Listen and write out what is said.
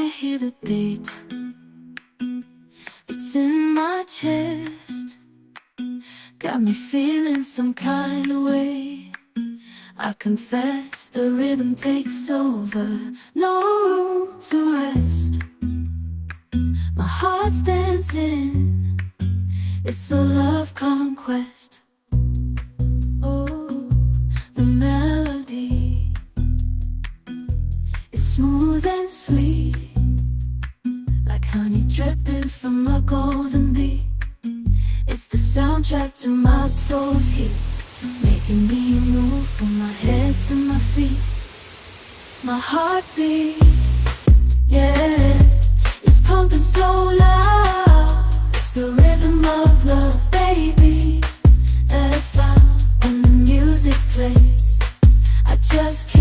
hear the beat, it's in my chest, got me feeling some kind of way. I confess the rhythm takes over, no room to rest. My heart's dancing, it's a love conquest. Oh, the melody, it's smooth and sweet, like honey dripping from a golden bee. It's the soundtrack to my soul's heat, making me move from my head to my feet. My heartbeat, yeah, it's pumping so loud.